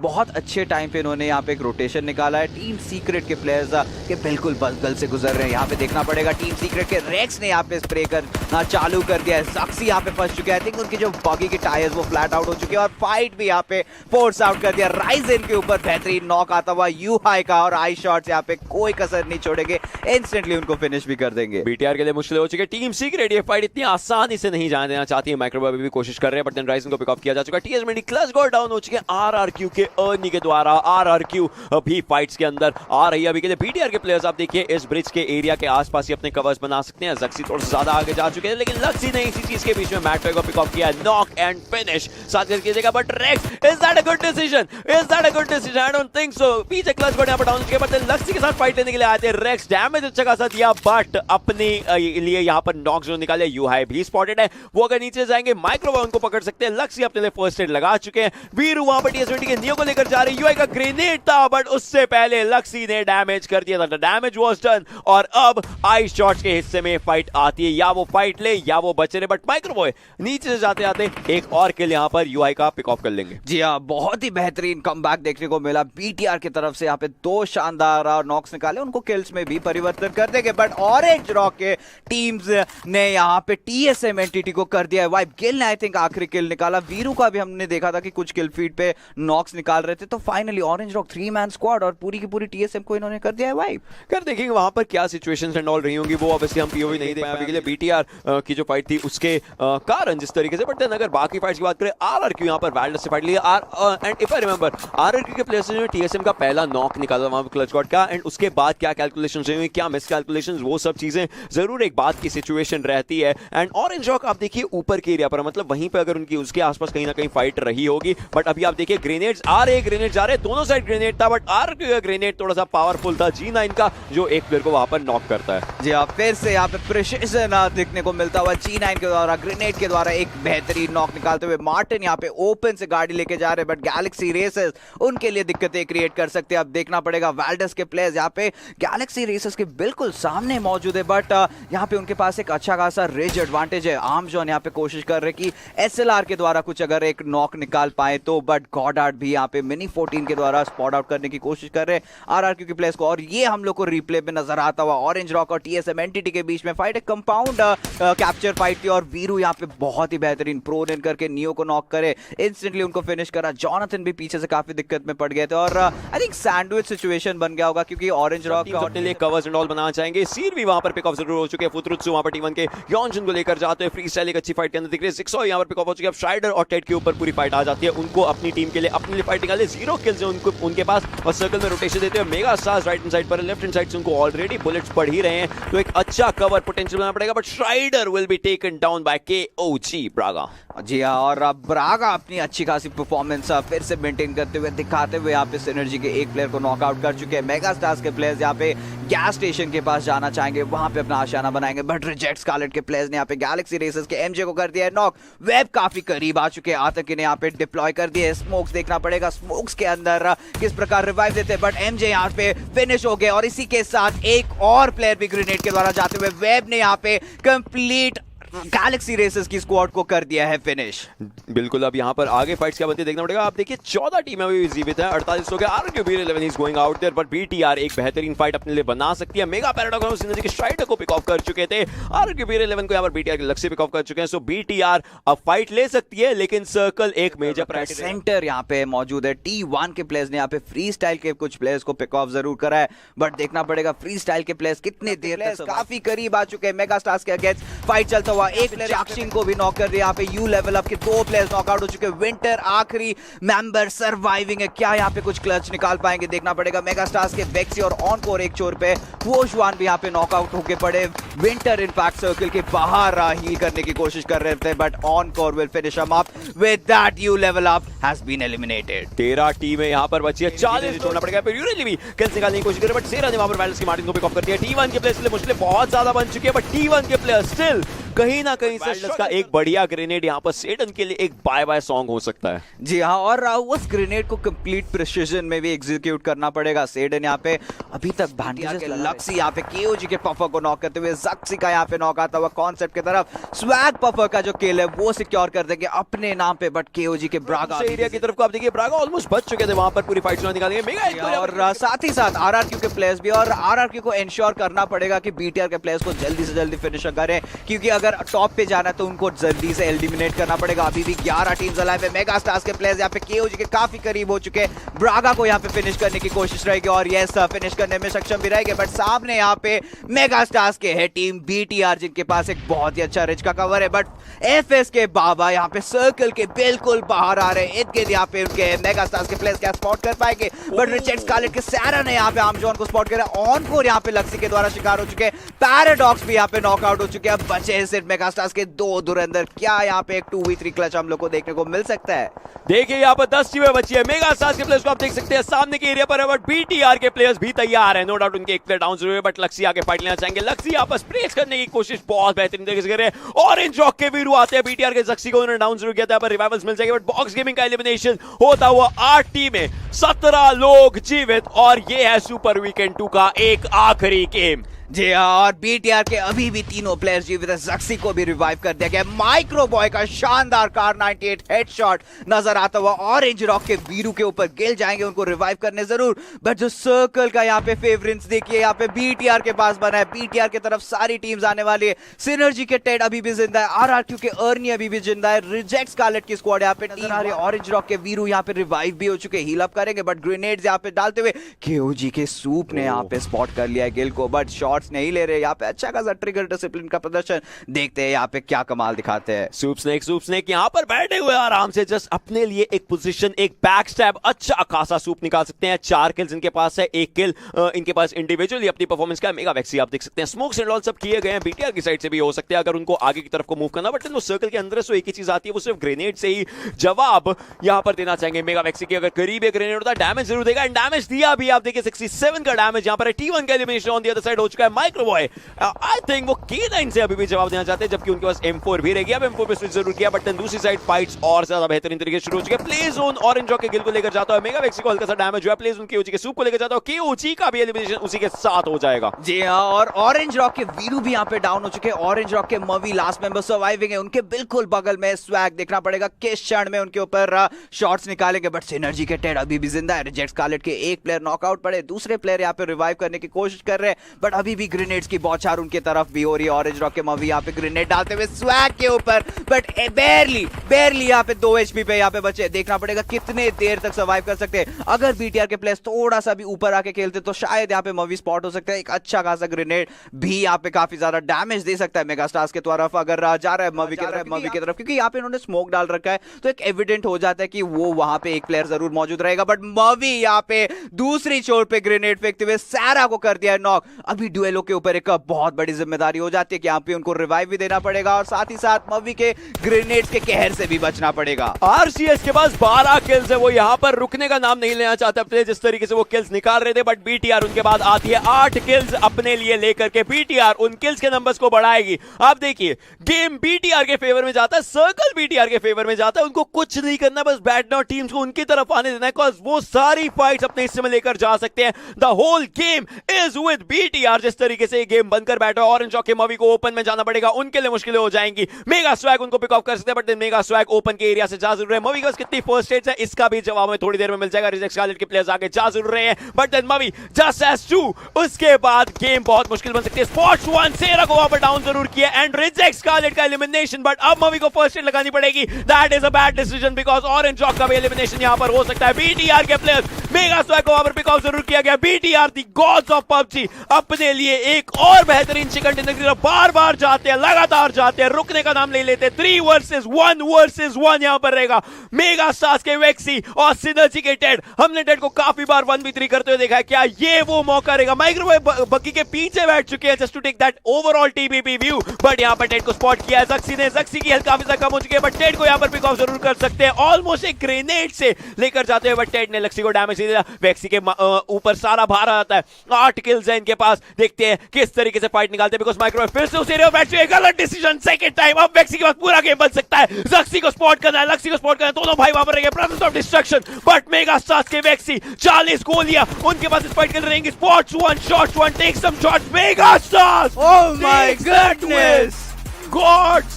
बहुत अच्छे टाइम पे इन्होंने यहाँ पे एक रोटेशन निकाला है। टीम सीक्रेट के प्लेयर्स के बिल्कुल बगल से गुजर रहे हैं। यहाँ पे देखना पड़ेगा टीम सीक्रेट के रेक्स ने यहाँ पे स्प्रे करना चालू कर दिया है। सक्सी यहाँ पे फंस चुके हैं। आई थिंक उनके जो बगी के टायर्स वो फ्लैट आउट हो चुके हैं और फाइट भी यहाँ पे फोर्स आउट कर दिया। राइजन के ऊपर बेहतरीन नॉक आता हुआ यू हाई का, और आई शॉट्स यहाँ पे कोई कसर नहीं छोड़ेंगे, इंस्टेंटली उनको फिनिश भी कर देंगे। बीटीआर के लिए मुश्किल हो चुकी है। टीम सीक्रेट ये फाइट इतनी आसानी से नहीं जाने देना चाहती है। माइक्रोवेव भी कोशिश कर रहे हैं, बट देन राइजन को पिक ऑफ किया जा चुका है। टीएसएमटी क्लच गोल डाउन हो चुके हैं आरआरक्यू के अर्नी के द्वारा। आरआरक्यू अभी फाइट्स के अंदर आ रही है। अभी के लिए बीटीआर के प्लेयर्स आप देखिए इस ब्रिज के एरिया के आसपास ही अपने कवर्स बना सकते हैं। जक्सी थोड़ा सा ज्यादा आगे जा चुके हैं, लेकिन लक्सी ने इसी चीज के बीच में मैट को पिक ऑफ किया। नॉक एंड फिनिश साथ करके कीजिएगा, but Rex, is that a good decision? Is that a good decision? I don't think so. पीछे क्लच गोल यहां पर डाउन के बाद लक्सी के साथ फाइट लेने के लिए आए थे। रेक्स डैमेज अच्छा खासा दिया, बट अपने लिए यहां पर नॉक जो निकाले। यू हाई भी स्पॉटेड है, वो अगर नीचे जाएंगे माइक्रोवेव उनको पकड़ सकते हैं। लक्सी अपने लिए फर्स्ट एड लगा चुके हैं। वीरू वहां पर टीएसएमटी के नियो को लेकर जा रहे हैं। यूआई का ग्रेनेड था, बट उससे पहले लक्सी ने डैमेज कर दिया था। डैमेज वाज डन, और अब आई शॉट्स के हिस्से में फाइट आती है। या वो फाइट ले या वो बचे रहे, बट माइक्रोवेव नीचे से जाते जाते एक और किल यहां पर यूआई का पिक ऑफ कर लेंगे। जी हाँ, बहुत ही बेहतरीन कमबैक देखने को मिला बीटीआर की तरफ से। यहाँ पे दो शानदार नॉक्स निकाले, उनको किल्स में भी परिवर्तन कर देंगे, बट ऑरेंज रॉक के टीम्स ने यहाँ पे टीएसएम एंटिटी को कर दिया है वाइप। गिल ने आई थिंक आखिरी किल निकाला। वीरू का भी हमने देखा था कि कुछ किल फीड पे नॉक्स निकाल रहे थे, तो finally orange rock 3 man squad और पूरी की पूरी टीएसएम को इन्होंने कर दिया है वाइप। कर देखेंगे वहां पर क्या सिचुएशंस एंड ऑल रही होंगी, वो ऑब्वियसली हम पीओवी नहीं देख पाए। अभी के लिए बीटीआर की जो फाइट थी उसके कारण जिस तरीके से, बट देन अगर बाकी फाइट्स की बात करें, आरआरक्यू यहां पर वैल्डस से फाइट ली and if I remember RRQ के प्लेयर्स ने टीएसएम का पहला नॉक निकाला वहां पर क्लच गॉड का, एंड उसके बाद क्या कैलकुलेशंस हुई, क्या मिस कैलकुलेशंस, वो सब चीजें जरूर एक बात की सिचुएशन रहती है। एंड ऑरेंज रॉक आप देखिए ऊपर के एरिया पर, मतलब वहीं पे अगर उनकी उसके आसपास कहीं ना कहीं फाइट रही होगी, बट अभी आप देखिए ग्रेनेड्स आ रहे, ग्रेनेड जा रहे, दोनों साइड ग्रेनेड था, बट आरआरक्यू का ग्रेनेड थोड़ा सा पावरफुल था G9 का, जो एक प्लेयर को वहां पर नॉक करता है। जी हाँ, फिर से यहाँ पे प्रिसिजन देखने को मिलता हुआ G9 के द्वारा, ग्रेनेड के द्वारा एक बेहतरीन नॉक निकालते हुए। मार्टिन यहाँ पे ओपन से गाड़ी लेके जा रहे हैं, बट गैलेक्सी रेसेस उनके लिए दिक्कतें क्रिएट कर सकते हैं। अब देखना पड़ेगा वैल्डस के प्लेयर्स यहाँ पे गैलेक्सी रेसेस के बिल्कुल सामने मौजूद है, बट यहाँ पे उनके पास एक अच्छा खासा रेज एडवांटेज है। आर्मजॉन यहाँ पे कोशिश कर रहे कि एसएलआर के द्वारा कुछ अगर एक नॉक निकाल पाए तो, बट गॉडार्ड भी यहाँ पे मिनी 14 के द्वारा स्पॉट आउट करने की कोशिश कर रहे हैं आरआरक्यू के प्लेयर्स को, और ये हम लोग को रिप्ले में नजर आता हुआ। ऑरेंज रॉक और टीएसएम एंटिटी के बीच में फाइट, एक कंपाउंड कैप्चर फाइट थी, और वीरू यहाँ पे बहुत ही बेहतरीन प्रोन इन करके नियो को नॉक करे, इंस्टेंटली उनको फिनिश करा। जॉनथन भी पीछे से काफी दिक्कत में पड़ गए थे, और आई थिंक सैंडविच सिचुएशन बन गया होगा, क्योंकि ऑरेंज रॉक अपने लिए कवर्स एंड ऑल बनाना चाहेंगे। सीर भी वहां पर पिक ऑफ जरूर हो चुके हैं। फुतरुत्सु वहां पर टी1 के यॉन्शन को लेकर जाते हैं। फ्री स्टाइल एक अच्छी फाइट के अंदर दिख रही है। 600 यहां पर पिक ऑफ हो चुके हैं। अब श्राइडर और टेड के ऊपर पूरी फाइट आ जाती है। उनको अपनी टीम के लिए अपने लिए फाइट निकाले। 0 किल्स है उनको उनके पास, और सर्कल में रोटेशन देते हुए mega stars right hand side पर, लेफ्ट हैंड साइड से उनको ऑलरेडी बुलेट्स पड़ ही रहे हैं, तो एक अच्छा कवर पोटेंशियल बनाना पड़ेगा, but Shrider will be taken down by KOG Braga. जी हाँ, और अब ब्रागा अपनी अच्छी खासी परफॉर्मेंस फिर से मेंटेन करते हुए दिखाते हुए यहाँ पे सिनर्जी के एक प्लेयर को नॉकआउट कर चुके हैं। मेगा स्टार्स के प्लेयर्स यहाँ पे गैस स्टेशन के पास जाना चाहेंगे, वहां पे अपना आशियाना बनाएंगे, बट रिजेक्ट स्कारलेट के प्लेयर्स ने यहाँ पे गैलेक्सी रेसेस के एमजे को कर दिया है नॉक। वेब काफी करीब आ चुके हैं, आतंकी ने यहाँ पे डिप्लॉय कर दिए। स्मोक्स देखना पड़ेगा, स्मोक्स के अंदर किस प्रकार रिवाइव देते हैं, बट एमजे यहाँ पे फिनिश हो गए, और इसी के साथ एक और प्लेयर भी ग्रेनेड के द्वारा जाते हुए वेब ने यहाँ पे कंप्लीट गैलेक्सी रेसेस की स्क्वाड को कर दिया है फिनिश। बिल्कुल, अब यहाँ पर आगे फाइट्स क्या बनती है देखना पड़ेगा। आप देखिए 14 टीमें अभी जीवित हैं, 48 हो गए। आरआरक्यू भी 11 is going out there, but BTR एक बेहतरीन फाइट अपने लिए बना सकती है। मेगा पैराडॉक्स सिनर्जी के स्ट्राइडर को पिक ऑफ कर चुके थे। आरआरक्यू भी 11 को यहाँ पर बीटीआर के लक्ष्य पिक ऑफ कर चुके हैं। सो बीटीआर अब फाइट ले सकती है, लेकिन सर्कल एक मेजर प्रायोरिटी सेंटर यहाँ पे मौजूद है। T1 के प्लेयर्स ने यहाँ पे फ्री स्टाइल के कुछ प्लेयर्स को पिक ऑफ जरूर करा है, बट देखना पड़ेगा फ्री स्टाइल के प्लेयर्स कितने देर तक काफी करीब आ चुके हैं। मेगा स्टार्स के अगेंस्ट फाइट चलता हुआ, एक प्लेयर को भी नॉक कर दिया। यहाँ पे यू लेवल अप के 2 प्लेयर्स नॉकआउट हो चुके हैं। विंटर आखिरी मेंबर सर्वाइविंग है, क्या यहाँ पे कुछ क्लच निकाल पाएंगे देखना पड़ेगा। मेगा स्टार्स के वेक्सी और ऑनकोर एक छोर पे, वोशवान भी यहाँ पे नॉकआउट होके पड़े। विंटर इंपैक्ट सर्कल के बाहर हील करने की कोशिश कर रहे थे, but Encore will finish him up. With that you level up has been eliminated. 13 टीमें यहाँ पर बची है, 40 छोड़ना पड़ेगा। फिर यूरेली भी किल्स निकालने की कोशिश कर रहे, बट सेरा ने वहां पर वैल्डस की मार्टिन को पिक ऑफ कर दिया। T1 के प्लेयर्स के लिए मुश्किलें बहुत ज्यादा बन चुकी है, बट T1 के प्लेयर्स स्टिल कहीं ना कहीं से का एक बढ़िया ग्रेनेड यहाँ पर सेडन के लिए एक बाय बाय सॉन्ग हो सकता है। जी हाँ, और उस ग्रेनेड को कंप्लीट प्रिसिजन में भी एग्जीक्यूट करना पड़ेगा। सेडन यहाँ पे अभी तक भांडिया के लक्सी यहाँ पे केओजी के पफर को नॉक करते हुए जक्सी का यहाँ पे नॉक आता हुआ कॉन्सेप्ट की तरफ। स्वैग पफर का जो किल है वो सिक्योर कर देंगे अपने नाम पे, बट केओजी के ब्रागा एरिया की तरफ को आप देखिए, ब्रागा ऑलमोस्ट बच चुके थे वहां पर, पूरी फाइट निकालेंगे मेगा। और साथ ही साथ आरआरक्यू के प्लेयर्स भी, और आरआरक्यू को इंश्योर करना पड़ेगा कि बीटीआर के प्लेयर्स को जल्दी से जल्दी फिनिश करें, क्योंकि अगर टॉप पे जाना है तो उनको जल्दी से एलिमिनेट करना पड़ेगा। अभी भी 11 टीम्स अलाइव है। मेगा स्टार्स के प्लेयर्स यहाँ पे केओजी के काफी करीब हो चुके हैं। ब्रागा को यहाँ पे फिनिश करने की कोशिश रहेगी और यस फिनिश करने में सक्षम भी रहेंगे, बट सामने यहाँ पे मेगा स्टार्स के है टीम बीटीआर, जिनके पास एक बहुत ही अच्छा रिच का कवर है, बट एफएस के बाबा यहाँ पे सर्कल के बिल्कुल बाहर आ रहे हैं। इनके यहाँ पे उनके मेगा स्टार्स के प्लेयर्स क्या स्पॉट कर पाएंगे, बट रिचर्ड स्कारलेट के सैरा ने यहाँ पे आमजॉन को स्पॉट किया। ऑनकोर यहाँ पे लक्सी के द्वारा शिकार हो चुके हैं। पैराडॉक्स भी यहाँ पे नॉकआउट हो चुके हैं। अब बचे हैं सिर्फ मेगा स्टार्स के 2 धुरंधर। क्या यहाँ पे एक 2v3 क्लच हम लोग को देखने को मिल सकता है? देखिए यहाँ पर 10 टीमें बची है। मेगा स्टार्स के प्लेयर्स को आप देख सकते हैं सामने के एरिया पर है, बट बीटीआर के प्लेयर्स भी तैयार है। नो डाउट उनके एक प्लेयर डाउन जरूर है, बट लक्सी आगे फाइट लेना चाहेंगे। लक्सी यहाँ पर स्प्रेस करने की कोशिश बहुत बेहतरीन तरीके से कर रहे हैं। ऑरेंज रॉक के वीरू आते हैं बीटीआर के। जक्सी को उन्होंने डाउन जरूर किया था, यहाँ पर रिवाइवल्स मिल जाएंगे, बट बॉक्स गेमिंग का एलिमिनेशन होता हुआ 8 टीमें 17 लोग जीवित, और ये है सुपर वीकेंड 2 का एक आखिरी गेम। जी हाँ, और बीटीआर के अभी भी तीनों प्लेयर्स जीवित है। जक्सी को भी रिवाइव कर दिया गया। माइक्रो बॉय का शानदार कार 98 हेडशॉट नजर आता हुआ। ऑरेंज रॉक के वीरू के ऊपर गिल जाएंगे, उनको रिवाइव करने जरूर, बट जो सर्कल का यहाँ पे फेवरेंस देखिए यहाँ पे बीटीआर के पास बना है। बीटीआर की तरफ सारी टीम्स आने वाली है। सिनर्जी के टेड अभी भी जिंदा है। आरआरक्यू के अर्नी अभी भी जिंदा है। रिजेक्ट स्कारलेट की स्क्वाड यहाँ पे नजर आ रही है। ऑरेंज रॉक के वीरू यहाँ पे रिवाइव भी हो चुके, हील अप करेंगे, बट ग्रेनेड्स यहाँ पे डालते हुए केओजी के सूप ने यहाँ पे स्पॉट कर लिया है गिल को, बट शॉट्स नहीं ले रहे। यहाँ पे अच्छा खासा ट्रिगर डिसिप्लिन का प्रदर्शन देखते हैं यहाँ पे क्या कमाल दिखाते हैं। सूप स्नेक यहाँ पर बैठे हुए आराम से जस्ट अपने लिए एक पोजीशन, एक बैक स्टैब अच्छा खासा सूप निकाल सकते हैं। 4 किल्स इनके पास है, 1 किल इनके पास इंडिविजुअली अपनी परफॉर्मेंस का। मेगा वैक्सी आप देख सकते हैं, स्मोक्स एंड ऑल सब किए गए हैं। बीटीआर की साइड से भी हो सकते हैं अगर उनको आगे की तरफ को मूव करना, बट वो सर्कल के अंदर से एक ही चीज आती है, वो सिर्फ ग्रेनेड से ही जवाब यहाँ पर देना चाहेंगे। मेगा वैक्सी की अगर करीब एक ग्रेनेड होता है डैमेज जरूर देगा, एंड डैमेज दिया भी आप देखिए 67 का डैमेज यहाँ पर। T1 का elimination on the other side हो चुका है। माइक्रो बॉय आई थिंक वो K9 से अभी भी जवाब देना चाहते हैं, जबकि उनके पास M4 भी रहेगी। अब M4 पे स्विच जरूर किया, बट दूसरी साइड फाइट्स और ज्यादा बेहतरीन तरीके से शुरू हो चुके हैं। प्ले जोन ऑरेंज रॉक के गिल को लेकर जाता है। मेगा वैक्सी को हल्का सा डैमेज हुआ। प्ले जोन केओजी के सूप को लेकर जाता है। केओजी का भी एलिमिनेशन उसी के साथ हो जाएगा। जी हाँ, और ऑरेंज रॉक के वीरू भी यहाँ पे डाउन हो चुके हैं। ऑरेंज रॉक के मवी लास्ट मेंबर सर्वाइविंग है, उनके बिल्कुल बगल में स्वैग देखना पड़ेगा किस क्षण में उनके ऊपर शॉट्स निकालेंगे, बट सिनर्जी के टेड अभी भी जिंदा है। रिजेक्ट स्कारलेट के एक प्लेयर नॉकआउट पड़े, दूसरे प्लेयर यहाँ पे रिवाइव करने की कोशिश कर रहे हैं, बट अभी भी ग्रेनेड्स की बौछार उनके तरफ भी हो रही है। ऑरेंज रॉक के मवी यहाँ पे ग्रेनेड डालते हुए स्वैग के ऊपर, बट बेरली यहाँ पे 2 HP पे यहाँ पे बचे। देखना पड़ेगा कितने देर तक सर्वाइव कर सकते हैं। अगर बीटीआर के प्लेयर्स थोड़ा सा भी ऊपर आके खेलते तो शायद यहाँ पे मवी स्पॉट हो सकता है। एक अच्छा खासा ग्रेनेड भी यहाँ पे काफी ज्यादा डैमेज दे सकता है मेगा स्टार्स की तरफ अगर जा रहा है मवी की तरफ, क्योंकि यहाँ पे इन्होंने स्मोक डाल रखा है, तो एक एविडेंट हो जाता है कि वो वहां पे एक प्लेयर जरूर मौजूद रहेगा। बट मवी यहाँ पे दूसरी छोर पे ग्रेनेड फेंकते हुए सैरा को कर दिया है नॉक। अभी डुएलो के ऊपर एक बहुत बड़ी जिम्मेदारी हो जाती है कि यहाँ पे उनको रिवाइव भी देना पड़ेगा, और साथ ही साथ मवी के ग्रेनेड के कहर से भी बचना पड़ेगा। आरसीएस के पास 12 किल्स है, वो यहाँ पर रुकने का नाम नहीं लेना चाहता प्ले जिस तरीके से वो किल्स निकाल रहे थे, बट बीटीआर उनके बाद आती है 8 किल्स अपने लिए लेकर के। बीटीआर उन किल्स के नंबर्स को बढ़ाएगी। आप देखिए गेम बीटीआर के फेवर में जाता है, सर्कल बीटीआर के फेवर में जाता है। उनको कुछ नहीं करना, बस बैठना और टीम्स को उनकी तरफ आने देना है, बिकॉज़ वो सारी फाइट्स अपने हिस्से में लेकर जा सकते हैं। The whole game is with BTR. जिस तरीके से ये गेम बनकर बैठा है, ऑरेंज रॉक के मवी को ओपन में जाना पड़ेगा, उनके लिए मुश्किलें हो जाएंगी। मेगा स्वैग उनको पिक ऑफ कर सकते हैं, बट मेगा स्वैग ओपन के एरिया से जा जरूर रहे हैं। मवी का कितनी फर्स्ट एड्स है इसका भी जवाब हमें थोड़ी देर में मिल जाएगा। रिजेक्ट स्कारलेट के प्लेयर्स आगे जा जरूर रहे हैं, बट देन मवी जस्ट एज 2 उसके बाद गेम बहुत मुश्किल बन सकती है। स्पॉट्स 1 सेरा को वहां पर डाउन जरूर किया एंड रिजेक्ट स्कारलेट का एलिमिनेशन, बट अब मवी को फर्स्ट एड लगानी पड़ेगी। That is a bad decision because orange rock का भी एलिमिनेशन यहां पर हो सकता है। बीटीआर के प्लेयर्स मेगा स्वैग को वहां पर पिक ऑफ जरूर किया गया। BTR the God's of PUBG अपने लिए एक और बेहतरीन चिकन डिनर की तरफ बार-बार जाते हैं, लगातार जाते हैं, रुकने का नाम नहीं लेते। 3 वर्सेस 1 यहां पर रहेगा। मेगा स्टार्स के वेक्सी और सिनर्जी के टेड, हमने टेड को काफी बार 1v3 करते हुए देखा है। क्या ये वो मौका रहेगा? माइक्रोवेव बग्गी के पीछे बैठ चुके हैं just to take that overall TBP view, but यहां पर टेड को स्पॉट किया है जक्सी ने। जक्सी की हेल्थ काफी ज्यादा कम हो चुकी है, बट टेड को यहां पर पिक ऑफ जरूर कर सकते हैं। ऑलमोस्ट एक ग्रेनेड से लेकर जाते हैं, बट टेड ने लक्सी को डैमेज सीधे वैक्सी के ऊपर सारा भार आ जाता है। 8 किल्स है इनके पास, देखते हैं किस तरीके से फाइट निकालते हैं, बिकॉज माइक्रोवेव फिर से उस एरिया में बैठ चुके हैं। गलत डिसीजन, सेकंड टाइम। अब वैक्सी के पास पूरा गेम बन सकता है। जक्सी को स्पॉट करना है, लक्सी को स्पॉट करना है, दोनों भाई वहां पर रहेंगे। Brothers of destruction, but mega stars के वैक्सी 40 गोलियां उनके पास इस फाइट के लिए रहेंगी। Spots one shots one, take some shots. Mega Stars, Oh my goodness! God's.